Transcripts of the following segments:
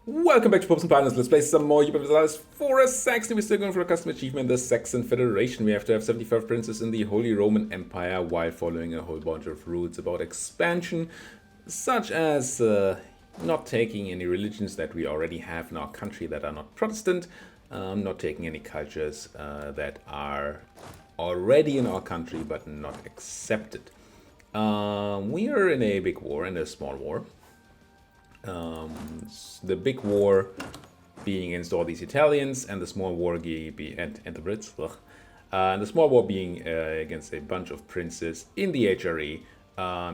Welcome back to Popes and Partners. Let's play some more Europa Universalis IV. Saxony. We're still going for a custom achievement, the Saxon Federation. We have to have 75 princes in the Holy Roman Empire while following a whole bunch of rules about expansion, such as not taking any religions that we already have in our country that are not Protestant, not taking any cultures that are already in our country but not accepted. We are in a big war and a small war. The big war being against all these Italians, and the small war and the Brits, and the small war being against a bunch of princes in the HRE,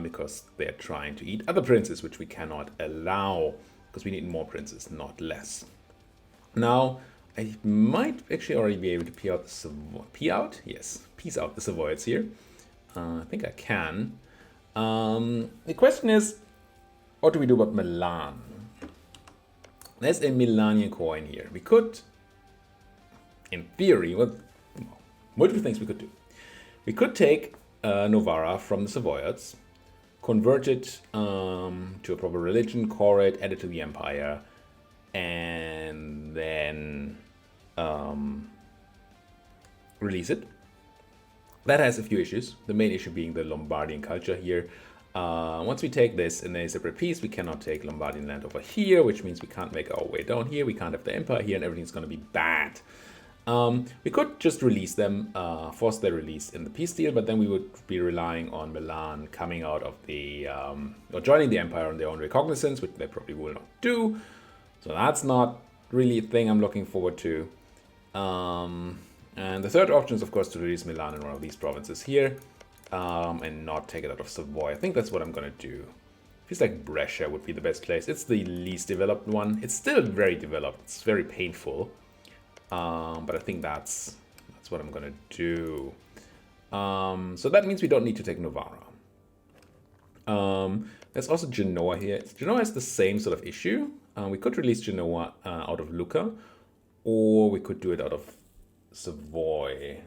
because they're trying to eat other princes, which we cannot allow, because we need more princes, not less. Now, I might actually already be able to pee out the Savoy. Peace out the Savoyards here. I think I can. The question is, what do we do about Milan? There's a Milanian coin here. We could, in theory, multiple things we could do. We could take Novara from the Savoyards, convert it to a proper religion, core it, add it to the empire, and then release it. That has a few issues. The main issue being the Lombardian culture here. Once we take this in a separate piece, we cannot take Lombardian land over here, which means we can't make our way down here. We can't have the empire here, and everything's going to be bad. We could just release them, force their release in the peace deal, but then we would be relying on Milan coming out of the, or joining the empire on their own recognizance, which they probably will not do. So that's not really a thing I'm looking forward to. And the third option is, of course, to release Milan in one of these provinces here. And not take it out of Savoy. I think that's what I'm gonna do. Feels like Brescia would be the best place. It's the least developed one. It's still very developed. It's very painful. But I think that's what I'm gonna do. So that means we don't need to take Novara. There's also Genoa here. Genoa has the same sort of issue. We could release Genoa out of Lucca, or we could do it out of Savoy.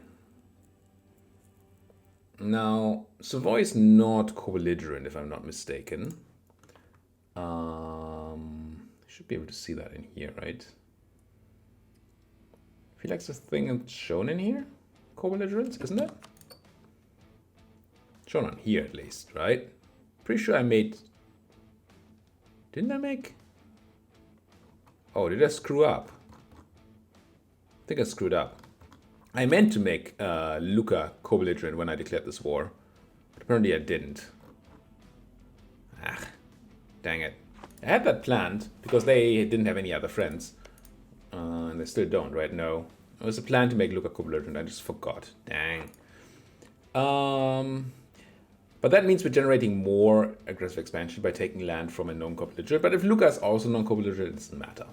Now, Savoy is not co-belligerent, if I'm not mistaken. Should be able to see that in here, right? I feel like the thing that's shown in here, co-belligerence, isn't it? Shown on here, at least, right? Pretty sure I made... Didn't I make... Oh, did I screw up? I think I screwed up. I meant to make Lucca co-belligerent when I declared this war, but apparently I didn't. Ah, dang it. I had that planned because they didn't have any other friends. And they still don't, right? No. It was a plan to make Lucca co-belligerent, I just forgot. Dang. But that means we're generating more aggressive expansion by taking land from a non-co-belligerent. But if Lucca is also non-co-belligerent, it doesn't matter.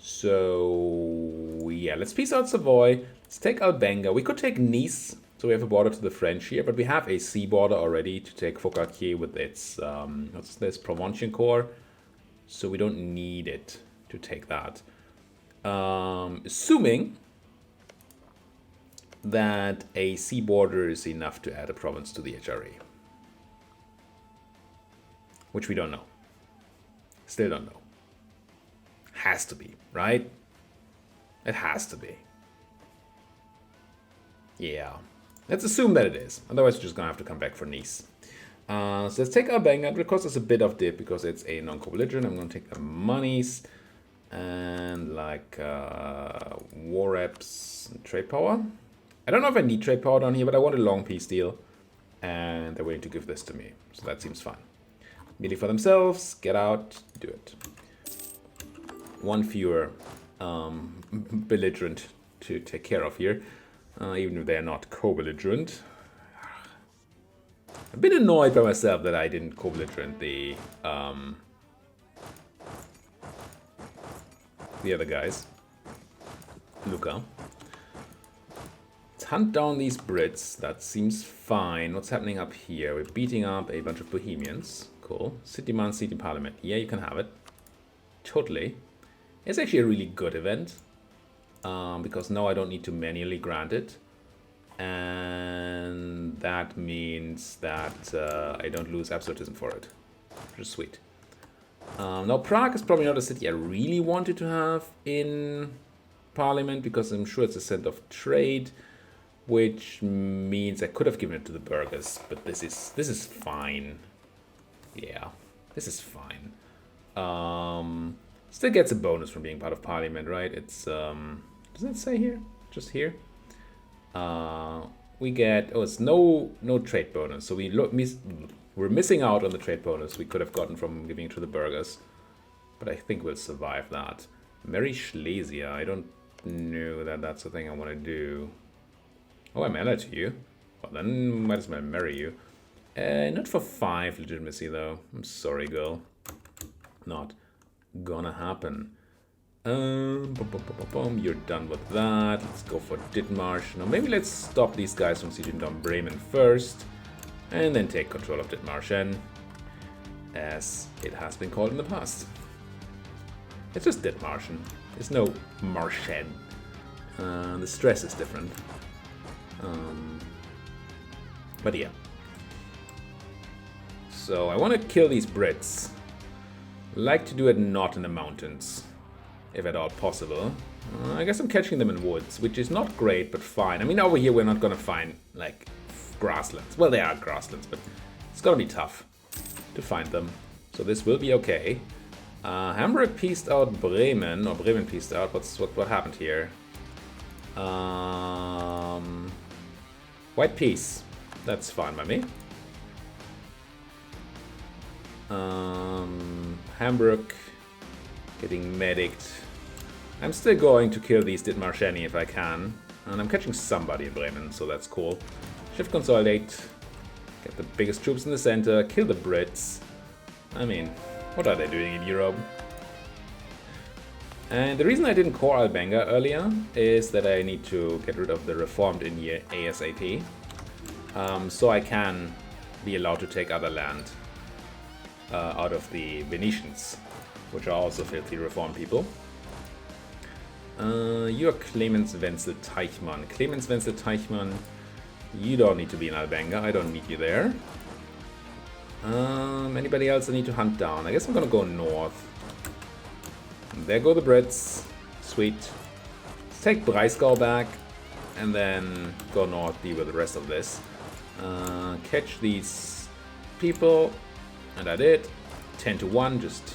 So, yeah, let's peace out Savoy. Let's take Albenga. We could take Nice, so we have a border to the French here, but we have a sea border already to take Focatier with its, what's this, Provençal core. So we don't need it to take that. Assuming that a sea border is enough to add a province to the HRE. Which we don't know. Still don't know. Has to be, right? It has to be. Yeah. Let's assume that it is. Otherwise, we're just going to have to come back for Nice. So let's take Albenga. It costs us a bit of dip because it's a non-co-belligerent. I'm going to take the monies. And like war reps and trade power. I don't know if I need trade power down here, but I want a long peace deal. And they're willing to give this to me. So that seems fine. Meeting for themselves. Get out. Do it. One fewer belligerent to take care of here, even if they're not co-belligerent. A bit annoyed by myself that I didn't co-belligerent the other guys. Lucca. Let's hunt down these Brits. That seems fine. What's happening up here? We're beating up a bunch of Bohemians. Cool. City man, city parliament. Yeah, you can have it. Totally. It's actually a really good event, because now I don't need to manually grant it, and that means that I don't lose absolutism for it, which is sweet. Now, Prague is probably not a city I really wanted to have in Parliament because I'm sure it's a center of trade, which means I could have given it to the burghers, but this is fine. Yeah, this is fine. Still gets a bonus from being part of Parliament, right? It's doesn't it say here? Just here. We get it's no trade bonus, so we're missing out on the trade bonus we could have gotten from giving it to the burghers, but I think we'll survive that. Marry Silesia. I don't know that that's the thing I want to do. Oh, I'm allied to you. Well, then might as well marry you. Not for 5 legitimacy though. I'm sorry, girl. Not gonna happen. You're done with that. Let's go for Dithmarsch. Now maybe let's stop these guys from sieging down Bremen first, and then take control of Dithmarschen, as it has been called in the past. It's just Dithmarschen. It's no Marschen. The stress is different. But yeah. So I want to kill these Brits. Like to do it not in the mountains, if at all possible. I guess I'm catching them in woods, which is not great, but fine. I mean, over here we're not gonna find, like, grasslands. Well, they are grasslands, but it's gonna be tough to find them. So this will be okay. Hamburg pieced out Bremen, or Bremen pieced out. What happened here? White peace. That's fine by me. Hamburg getting medicked. I'm still going to kill these Dithmarscheni if I can. And I'm catching somebody in Bremen, so that's cool. Shift consolidate. Get the biggest troops in the center. Kill the Brits. I mean, what are they doing in Europe? And the reason I didn't core Albenga earlier is that I need to get rid of the reformed in here ASAP. So I can be allowed to take other land out of the Venetians, which are also filthy reformed people. You're Clemens Wenzel Teichmann. Clemens Wenzel Teichmann, you don't need to be in Albenga. I don't need you there. Anybody else I need to hunt down? I guess I'm gonna go north. There go the Brits. Sweet. Let's take Breisgau back and then go north, deal with the rest of this. Catch these people, and I did. 10-1, just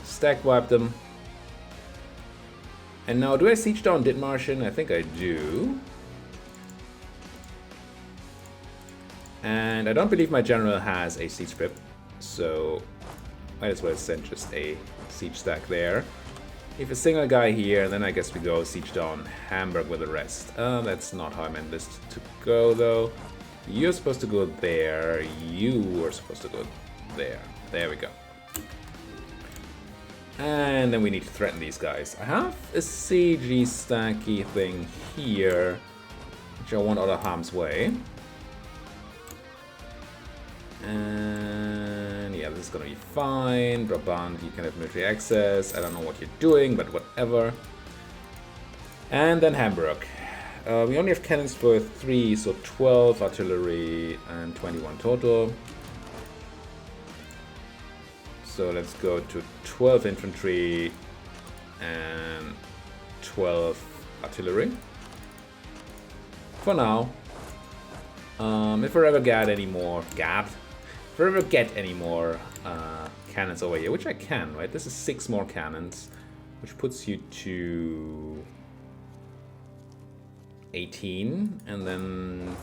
stack wipe them. And now, do I siege down Dithmarschen? I think I do. And I don't believe my general has a siege pip, so might as well send just a siege stack there. If a single guy here, then I guess we go siege down Hamburg with the rest. That's not how I meant this to go, though. You're supposed to go there. You were supposed to go there. There we go. And then we need to threaten these guys. I have a siegey stacky thing here, which I want out of harm's way. And yeah, this is gonna be fine. Brabant, you can have military access. I don't know what you're doing, but whatever. And then Hamburg. We only have cannons for 3, so 12 artillery and 21 total. So let's go to 12 infantry and 12 artillery. For now. If I ever get any more, cannons over here, which I can, right? This is 6 more cannons, which puts you to 18, and then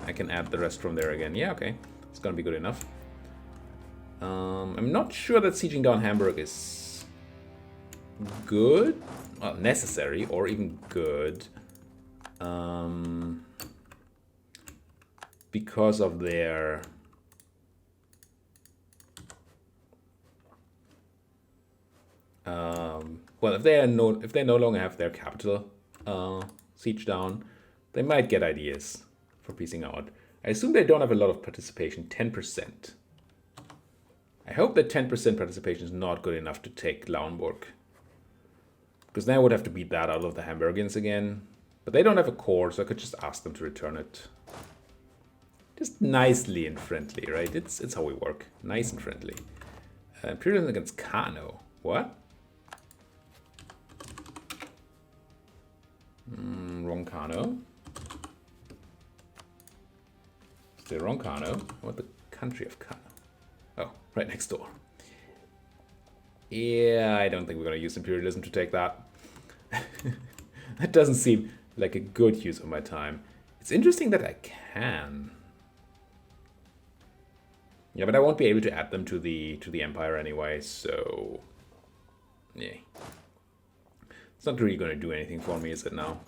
I can add the rest from there again. Yeah, okay, it's gonna be good enough. I'm not sure that sieging down Hamburg is good, well, necessary, or even good, because of their well, if they no longer have their capital siege down, they might get ideas for piecing out. I assume they don't have a lot of participation, 10%. I hope that 10% participation is not good enough to take Lauenburg, because then I would have to beat that out of the Hamburgians again. But they don't have a core, so I could just ask them to return it. Just nicely and friendly, right? It's how we work. Nice and friendly. Imperialism against Kano. What? Wrong Kano. Still wrong Kano. What the country of Kano? Oh, right next door. Yeah, I don't think we're going to use imperialism to take that. That doesn't seem like a good use of my time. It's interesting that I can. Yeah, but I won't be able to add them to the empire anyway, so yeah. It's not really going to do anything for me, is it now?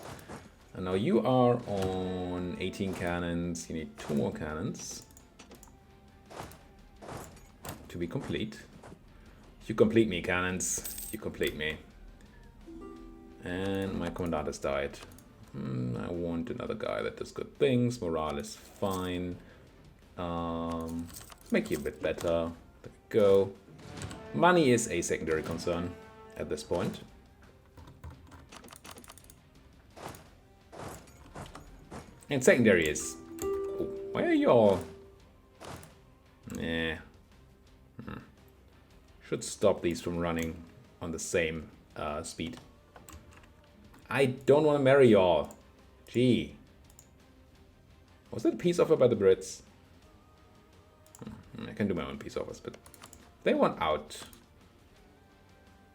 And now you are on 18 cannons. You need 2 more cannons to be complete. You complete me, cannons. You complete me. And my commandant has died. I want another guy that does good things. Morale is fine. Let's make you a bit better. There we go. Money is a secondary concern at this point. And secondary is... Oh, why are you all... Nah. Should stop these from running on the same speed. I don't want to marry y'all. Gee. Was that a peace offer by the Brits? I can do my own peace offers, but they want out.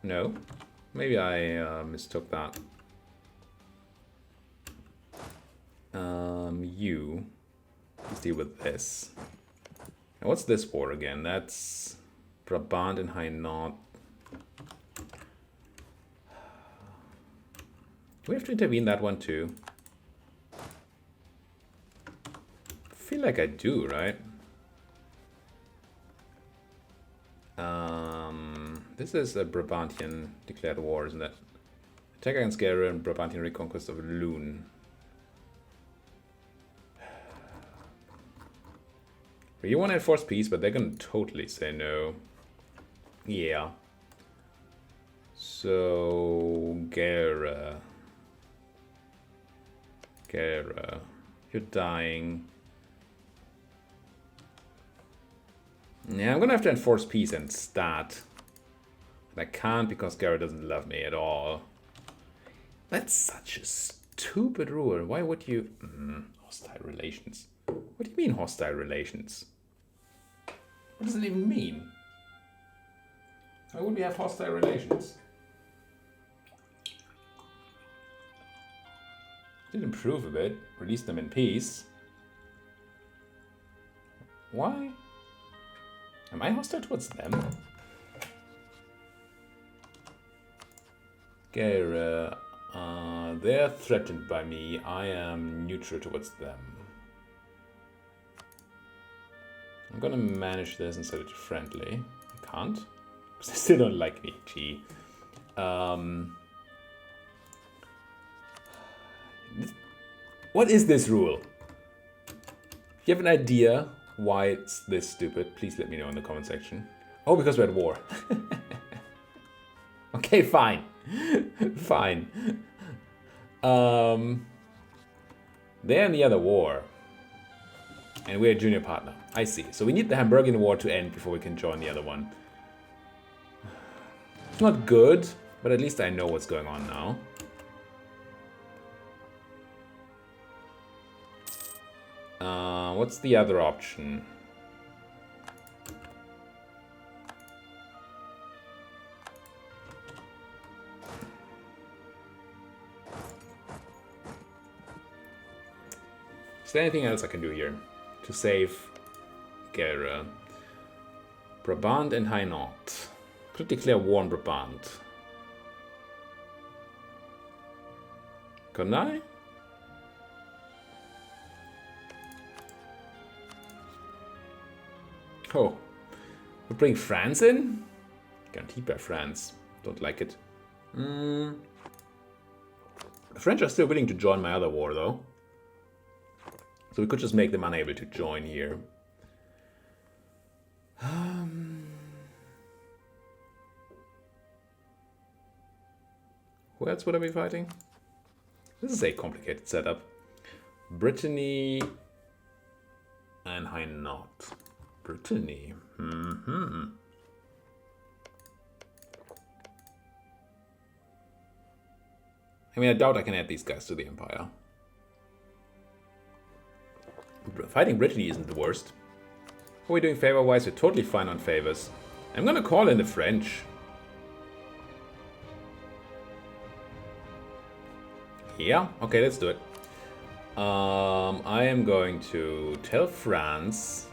No? Maybe I mistook that. You. Let's deal with this. Now what's this war again? That's Brabant and Hainaut. Do we have to intervene that one too? I feel like I do, right? This is a Brabantian declared war, isn't it? Attack against Gera and Brabantian reconquest of Loon. You want to enforce peace, but they're gonna totally say no. Yeah. So Gera. Gera. You're dying. Yeah, I'm gonna have to enforce peace and stat. And I can't because Gera doesn't love me at all. That's such a stupid rule. Why would you... hostile relations. What do you mean hostile relations? What does it even mean? Why would we have hostile relations? Did improve a bit. Release them in peace. Why? Am I hostile towards them? Gera, they're threatened by me. I am neutral towards them. I'm gonna manage this and set it to friendly. I can't. Because they still don't like me. Gee. What is this rule? If you have an idea why it's this stupid, please let me know in the comment section. Oh, because we're at war. Okay, fine. Fine. They're in the other war. And we're a junior partner. I see. So we need the Hamburgian War to end before we can join the other one. It's not good, but at least I know what's going on now. What's the other option? Is there anything else I can do here to save Gera? Brabant and Hainaut. Could declare war on Brabant. Can I? Oh, we bring France in? Guaranteed by France. Don't like it. The French are still willing to join my other war, though. So we could just make them unable to join here. Who else would I be fighting? This is a complicated setup. Brittany and Hainaut. Brittany. I mean, I doubt I can add these guys to the Empire. Fighting Brittany isn't the worst. How are we doing favor-wise? We're totally fine on favors. I'm gonna call in the French. Yeah, okay, let's do it. I am going to tell France.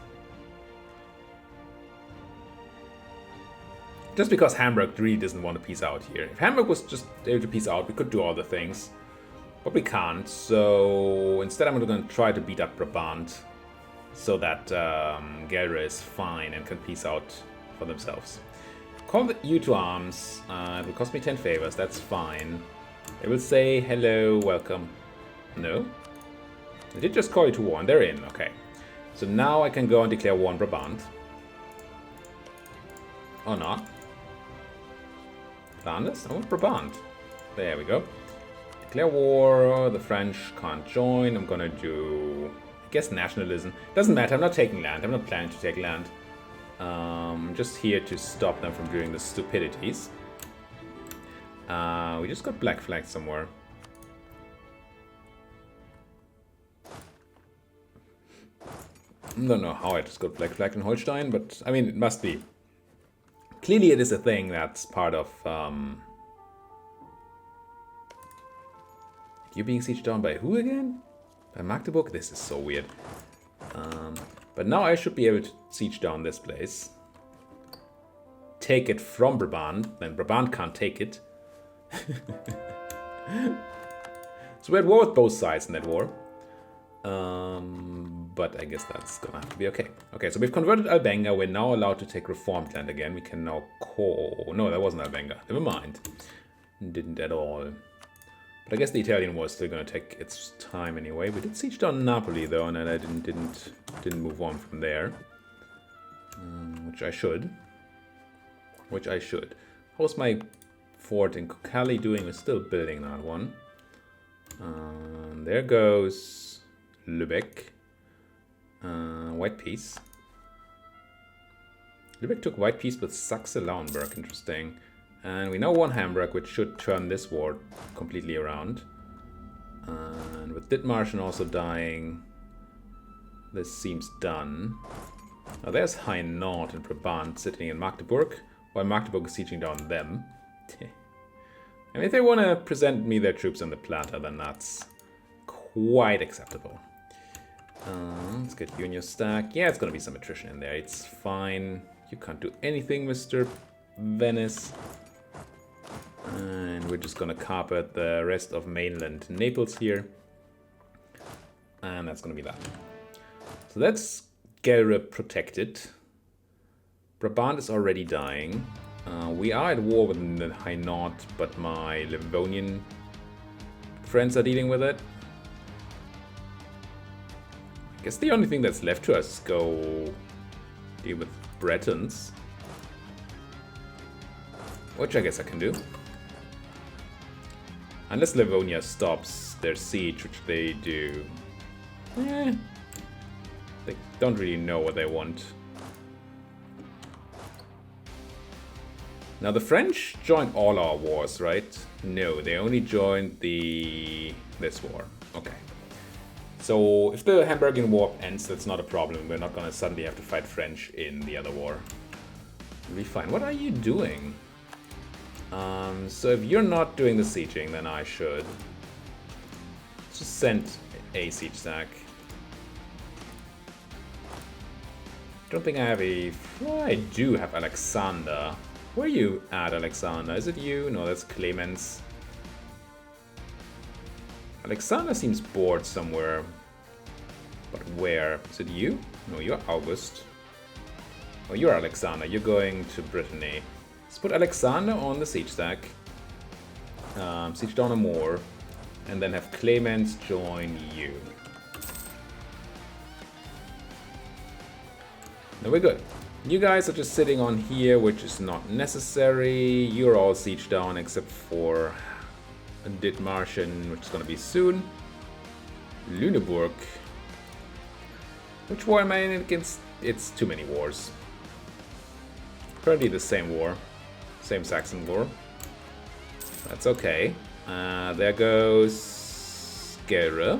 Just because Hamburg really doesn't want to peace out here. If Hamburg was just able to peace out, we could do all the things. But we can't, so instead I'm going to try to beat up Brabant. So that Gelre is fine and can peace out for themselves. Call you to arms. It will cost me 10 favors, that's fine. They will say hello, welcome. No? They did just call you to war and they're in, okay. So now I can go and declare war on Brabant. Or not. Flanders? I want Brabant. There we go. Declare war, the French can't join. I'm gonna do, I guess, nationalism. Doesn't matter, I'm not taking land. I'm not planning to take land. I'm just here to stop them from doing the stupidities. We just got black flagged somewhere. I don't know how I just got black flagged in Holstein, but I mean, it must be. Clearly it is a thing that's part of... You're being sieged down by who again? By Magdeburg? This is so weird. But now I should be able to siege down this place. Take it from Brabant. Then Brabant can't take it. So we're at war with both sides in that war. But I guess that's gonna have to be okay. Okay, so we've converted Albenga. We're now allowed to take reformed land again. We can now call... No, that wasn't Albenga. Never mind. Didn't at all. But I guess the Italian war is still gonna take its time anyway. We did siege down Napoli though, and I didn't move on from there. Which I should. Which I should. How's my fort in Kokali doing? We're still building that one. There goes Lübeck. White Peace. Lübeck took White Peace with Saxe-Lauenburg, interesting. And we now won Hamburg, which should turn this war completely around. And with Dithmarschen also dying, this seems done. Now there's Hainaut and Brabant sitting in Magdeburg, while Magdeburg is sieging down them. I mean, if they want to present me their troops on the Plata, then that's quite acceptable. Let's get you in your stack. Yeah, it's going to be some attrition in there. It's fine. You can't do anything, Mr. Venice. And we're just going to carpet the rest of mainland Naples here. And that's going to be that. So that's Gelre protected. Brabant is already dying. We are at war with the Hainaut, but my Livonian friends are dealing with it. I guess the only thing that's left to us is go deal with Bretons. Which I guess I can do. Unless Livonia stops their siege, which they do. They don't really know what they want. Now the French joined all our wars, right? No, they only joined this war. Okay. So if the Hamburgian war ends, that's not a problem. We're not gonna suddenly have to fight French in the other war. We'll be fine. What are you doing? So if you're not doing the sieging, then I should. Let's just send a siege stack. Don't think I have a... Well, I do have Alexander. Where are you at, Alexander? Is it you? No, that's Clemens. Alexander seems bored somewhere. But where? Is it you? No, you're August. Oh, you're Alexander. You're going to Brittany. Let's put Alexander on the siege stack. Siege down a more. And then have Clemens join you. Now we're good. You guys are just sitting on here, which is not necessary. You're all siege down except for Dithmarschen, which is going to be soon. Lüneburg. Which war am I in against? It's too many wars. Currently the same war. Same Saxon war. That's okay. There goes Gera.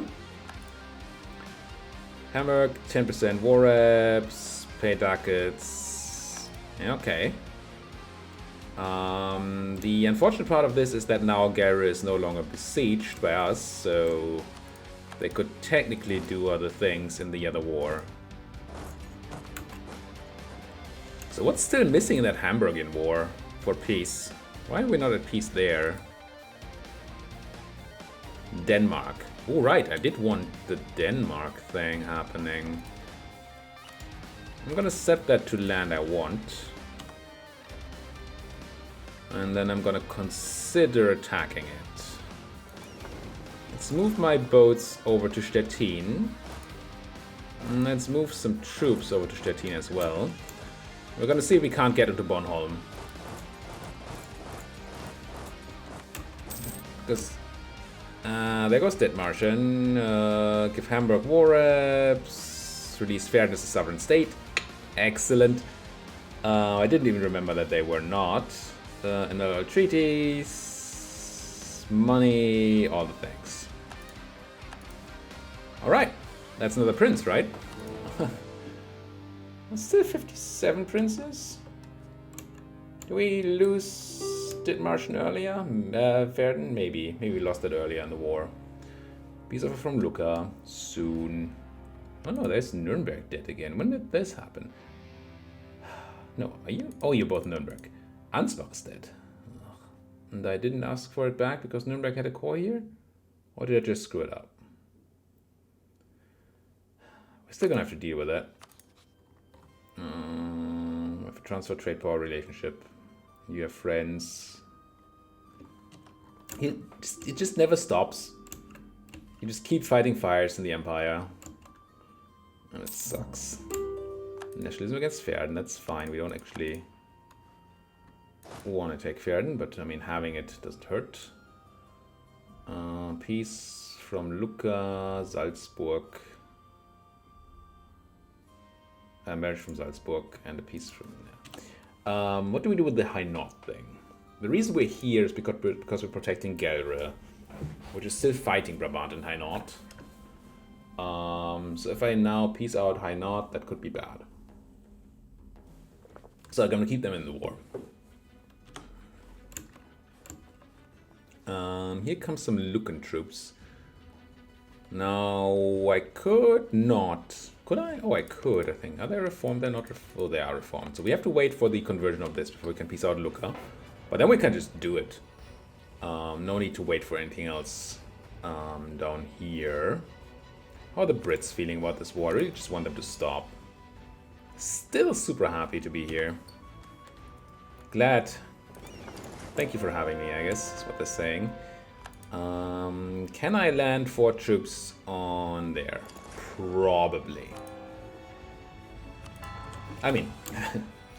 Hamburg, 10% war reps, pay ducats. Okay. The unfortunate part of this is that now Gera is no longer besieged by us, so they could technically do other things in the other war. So what's still missing in that Hamburgian war for peace? Why are we not at peace there? Denmark. Oh, right, I did want the Denmark thing happening. I'm gonna set that to land I want. And then I'm gonna consider attacking it. Let's move my boats over to Stettin. And let's move some troops over to Stettin as well. We're gonna see if we can't get into Bornholm. Because there goes Dithmarschen. Give Hamburg war reps. Release Verden as a sovereign state. Excellent. I didn't even remember that they were not. Another treaties. Money. All the things. Alright. That's another prince, right? Still 57 princes. Do we lose Dithmarschen earlier? Verden? Maybe. Maybe we lost it earlier in the war. Peace offer from Lucca. Soon. Oh no, there's Nuremberg dead again. When did this happen? No, are you? Oh, you're both Nuremberg. Ansbach is dead. Ugh. And I didn't ask for it back because Nuremberg had a core here? Or did I just screw it up? We're still gonna have to deal with that. We have a transfer trade power relationship. You have friends. It just never stops. You just keep fighting fires in the Empire. And it sucks. Nationalism against Verden, that's fine. We don't actually want to take Verden, but I mean, having it doesn't hurt. Peace from Lucca, Salzburg. Marriage from Salzburg, and a peace from there. What do we do with the Hainaut thing? The reason we're here is because we're protecting Gelre, which is still fighting Brabant and Hainaut. So if I now peace out Hainaut, that could be bad. So I'm gonna keep them in the war. Here comes some Lucan troops. Now I could not. Could I? Oh, I could, I think. Are they reformed? They're not reformed. Oh, they are reformed. So we have to wait for the conversion of this before we can peace out Lucca. But then we can just do it. No need to wait for anything else down here. How are the Brits feeling about this war? I really just want them to stop. Still super happy to be here. Glad. Thank you for having me, I guess, is what they're saying. Can I land 4 troops on there? Probably. I mean,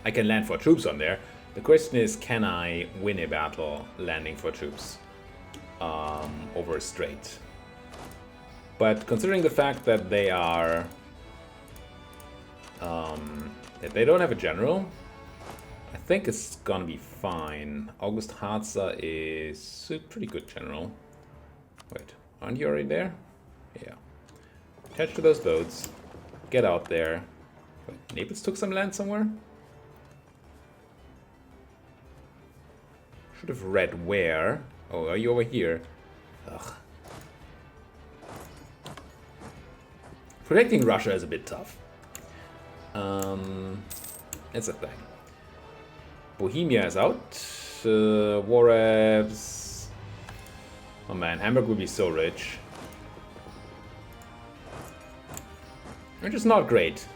I can land 4 troops on there. The question is, can I win a battle landing 4 troops over a strait? But considering the fact that they are... that they don't have a general, I think it's gonna be fine. August Harzer is a pretty good general. Wait, aren't you already there? Yeah. Attach to those boats. Get out there. Wait, Naples took some land somewhere? Should have read where. Oh, are you over here? Ugh. Protecting Russia is a bit tough. It's a thing. Bohemia is out. Warabs. Oh man, Hamburg would be so rich. Which is not great.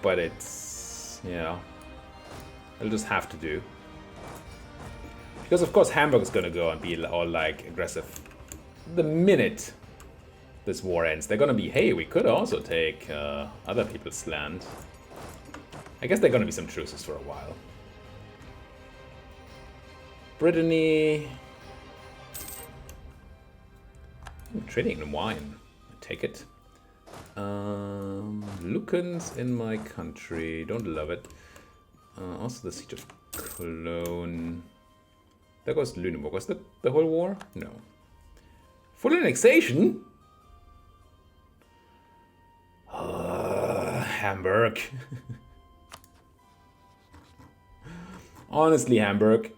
But it's, yeah, it'll just have to do. Because of course Hamburg is gonna go and be all like aggressive. The minute this war ends, they're gonna be, hey, we could also take other people's land. I guess there are gonna be some truces for a while. Brittany. Trading in wine. I take it. Lucans in my country. Don't love it. Also the siege of Cologne. There goes Lüneburg. Was that the whole war? No. Full annexation? Hamburg. Honestly, Hamburg.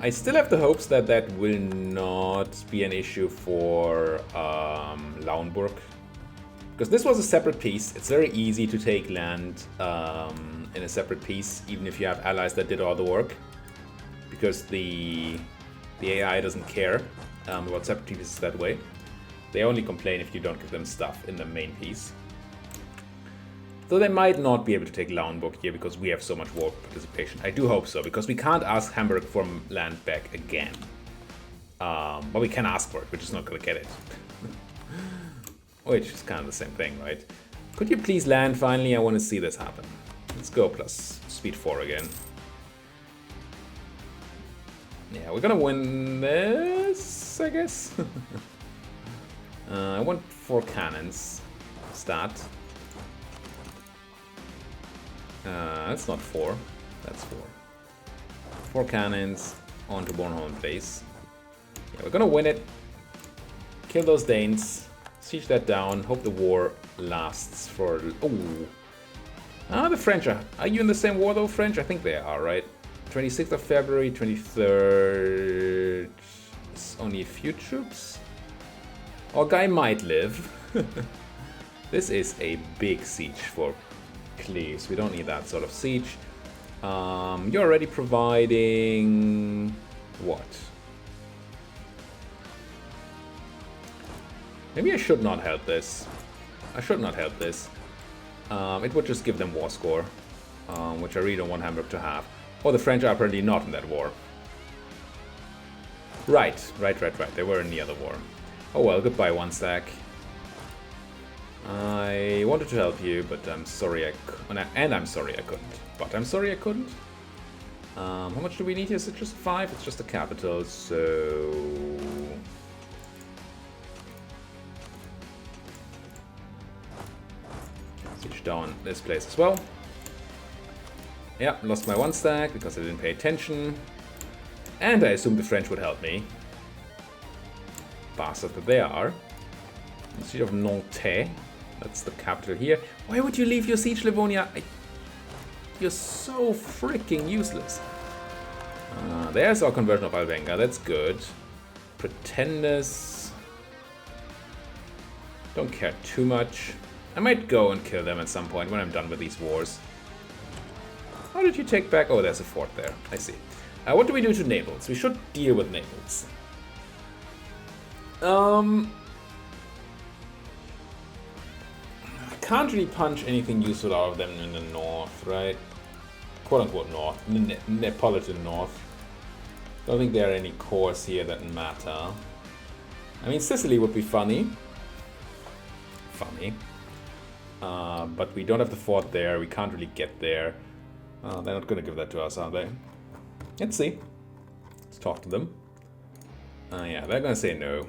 I still have the hopes that that will not be an issue for Lauenburg. Because this was a separate piece. It's very easy to take land in a separate piece, even if you have allies that did all the work. Because the AI doesn't care about separate pieces that way. They only complain if you don't give them stuff in the main piece. Though they might not be able to take Lauenburg here because we have so much war participation. I do hope so, because we can't ask Hamburg for land back again. But we can ask for it, we're just not going to get it. Which is kind of the same thing, right? Could you please land finally? I want to see this happen. Let's go plus speed 4 again. Yeah, we're going to win this, I guess. I want 4 cannons. Stat. That's not 4. That's 4. 4 cannons onto Bornholm base. Yeah, we're gonna win it. Kill those Danes. Siege that down. Hope the war lasts for... Oh. Ah, the French are... Are you in the same war though, French? I think they are, right? 26th of February, 23rd... It's only a few troops? Our guy might live. This is a big siege for... Please, we don't need that sort of siege. You're already providing... What? Maybe I should not help this. I should not help this. It would just give them war score, which I really don't want Hamburg to have. Oh, the French are apparently not in that war. Right. They were in the other war. Oh well, goodbye, one stack. I wanted to help you, but I'm sorry I couldn't. And I'm sorry I couldn't. But I'm sorry I couldn't. How much do we need here? Is it just 5? It's just a capital, so... Siege down this place as well. Yeah, lost my 1 stack because I didn't pay attention. And I assumed the French would help me. Bastard that they are. Siege of Nantes. That's the capital here. Why would you leave your siege, Livonia? You're so freaking useless. There's our conversion of Albenga. That's good. Pretenders. Don't care too much. I might go and kill them at some point when I'm done with these wars. How did you take back? Oh, there's a fort there. I see. What do we do to navals? We should deal with navals. Can't really punch anything useful out of them in the north, right? Quote-unquote north. Neapolitan north. Don't think there are any cores here that matter. I mean, Sicily would be funny. But we don't have the fort there. We can't really get there. They're not going to give that to us, are they? Let's see. Let's talk to them. Yeah, they're going to say no.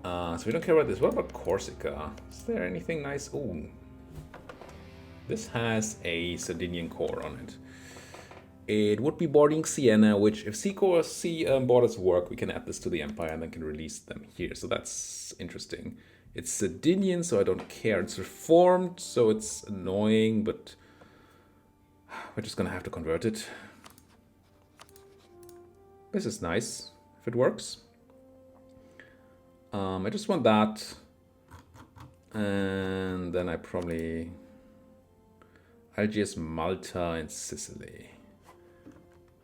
So we don't care about this. What about Corsica? Is there anything nice? Ooh. This has a Sardinian core on it. It would be bordering Siena, which if sea borders work, we can add this to the Empire and then can release them here. So that's interesting. It's Sardinian, so I don't care. It's reformed, so it's annoying, but we're just gonna have to convert it. This is nice, if it works. I just want that, and then I probably Algiers, Malta, and Sicily.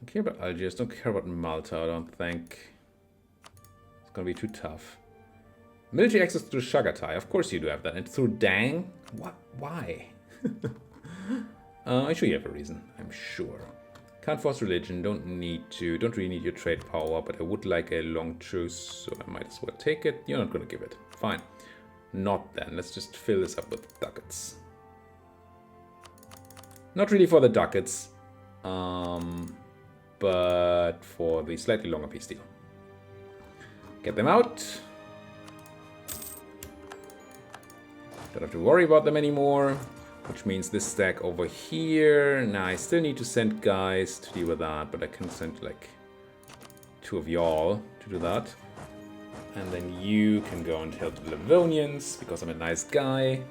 Don't care about Algiers, don't care about Malta, I don't think. It's gonna be too tough. Military access to Chagatai, of course you do have that. And through Dang? What? Why? I'm sure you have a reason, I'm sure. Can't force religion, don't really need your trade power, but I would like a long truce, so I might as well take it. You're not gonna give it. Fine. Not then. Let's just fill this up with ducats. Not really for the ducats, but for the slightly longer peace deal. Get them out. Don't have to worry about them anymore. Which means this stack over here. Now I still need to send guys to deal with that, but I can send like 2 of y'all to do that. And then you can go and help the Livonians because I'm a nice guy.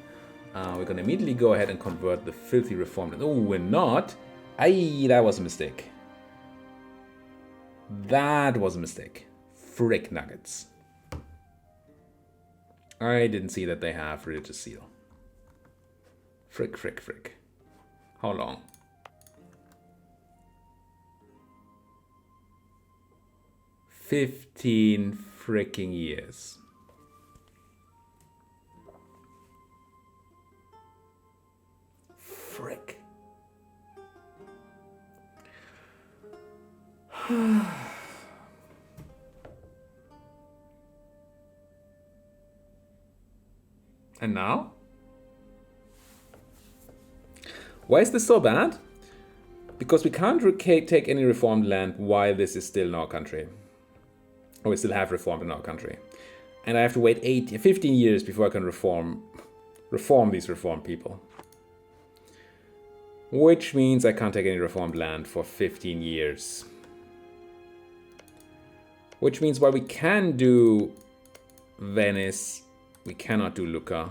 We're gonna immediately go ahead and convert the filthy reformed. Oh, we're not. Aye, that was a mistake. That was a mistake. Frick nuggets. I didn't see that they have religious seal. Frick, frick, frick. How long? $15 fricking years. Frick. And now? Why is this so bad? Because we can't take any reformed land while this is still in our country. Or we still have reformed in our country. And I have to wait 15 years before I can reform these reformed people. Which means I can't take any reformed land for 15 years. Which means while we can do Venice, we cannot do Lucca.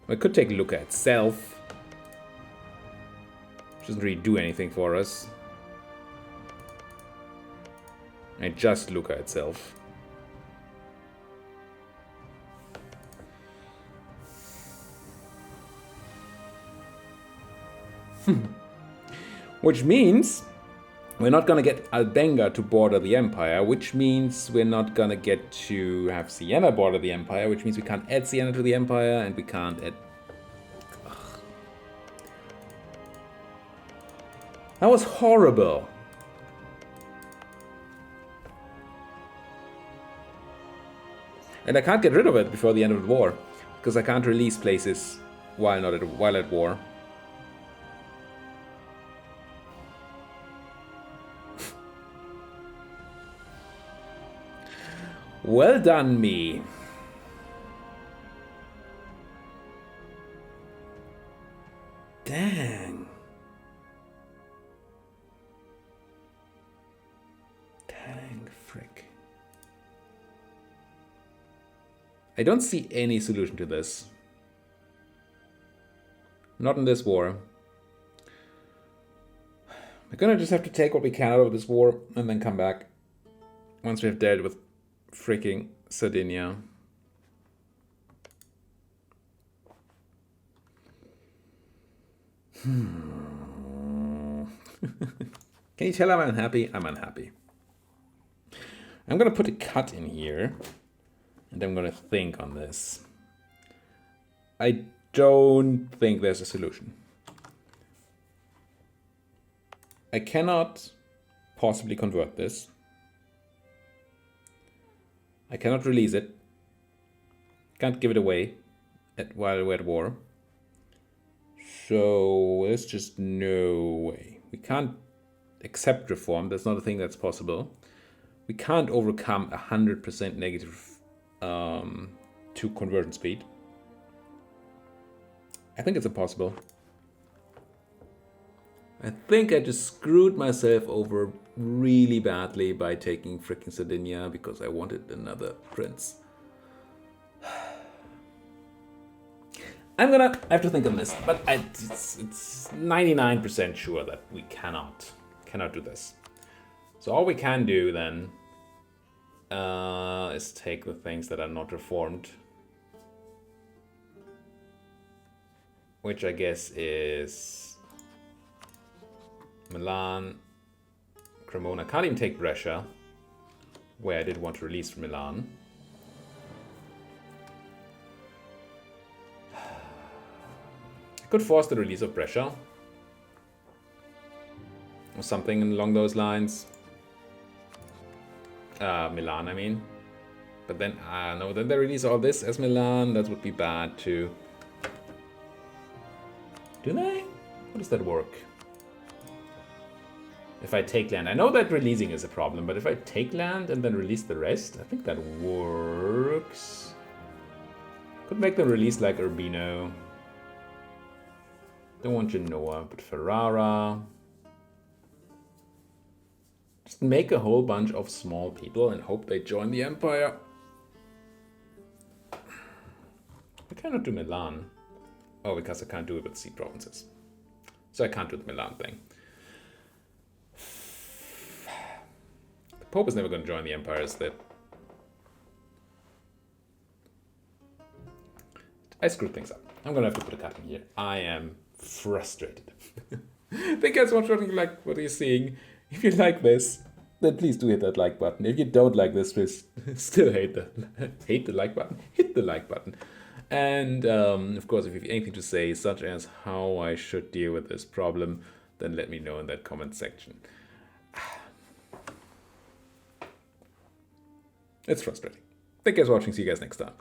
I could take Lucca itself. Which doesn't really do anything for us. And just Lucca itself. Which means we're not gonna get Albenga to border the Empire, which means we're not gonna get to have Siena border the Empire, which means we can't add Siena to the Empire, and we can't add... Ugh. That was horrible. And I can't get rid of it before the end of the war, because I can't release places while at war. Well done, me. Dang. Dang, frick. I don't see any solution to this. Not in this war. We're gonna just have to take what we can out of this war and then come back once we have dealt with freaking Sardinia. Can you tell I'm unhappy? I'm unhappy. I'm gonna put a cut in here and I'm gonna think on this. I don't think there's a solution. I cannot possibly convert this. I cannot release it. Can't give it away while we're at war. So there's just no way. We can't accept reform. That's not a thing that's possible. We can't overcome 100% negative to conversion speed. I think it's impossible. I think I just screwed myself over really badly by taking freaking Sardinia because I wanted another prince. I'm gonna have to think on this, but it's 99% sure that we cannot do this. So all we can do then is take the things that are not reformed, which I guess is Milan, Cremona. Can't even take Brescia, where I did want to release from Milan. I could force the release of Brescia, or something along those lines. Milan, I mean. But then, no, then they release all this as Milan. That would be bad too. Do they? How does that work? if I take land. I know that releasing is a problem, but if I take land and then release the rest, I think that works. Could make them release like Urbino. Don't want Genoa, but Ferrara. Just make a whole bunch of small people and hope they join the empire. I cannot do Milan. Oh, because I can't do it with sea provinces. So I can't do the Milan thing. The Pope is never going to join the empire, is that? I screwed things up. I'm going to have to put a cut in here. I am frustrated. Thank you guys so much for watching. Like what are you seeing? If you like this, then please do hit that like button. If you don't like this, please still hate the like button. Hit the like button. And of course, if you have anything to say, such as how I should deal with this problem, then let me know in that comment section. It's frustrating. Thank you guys for watching. See you guys next time.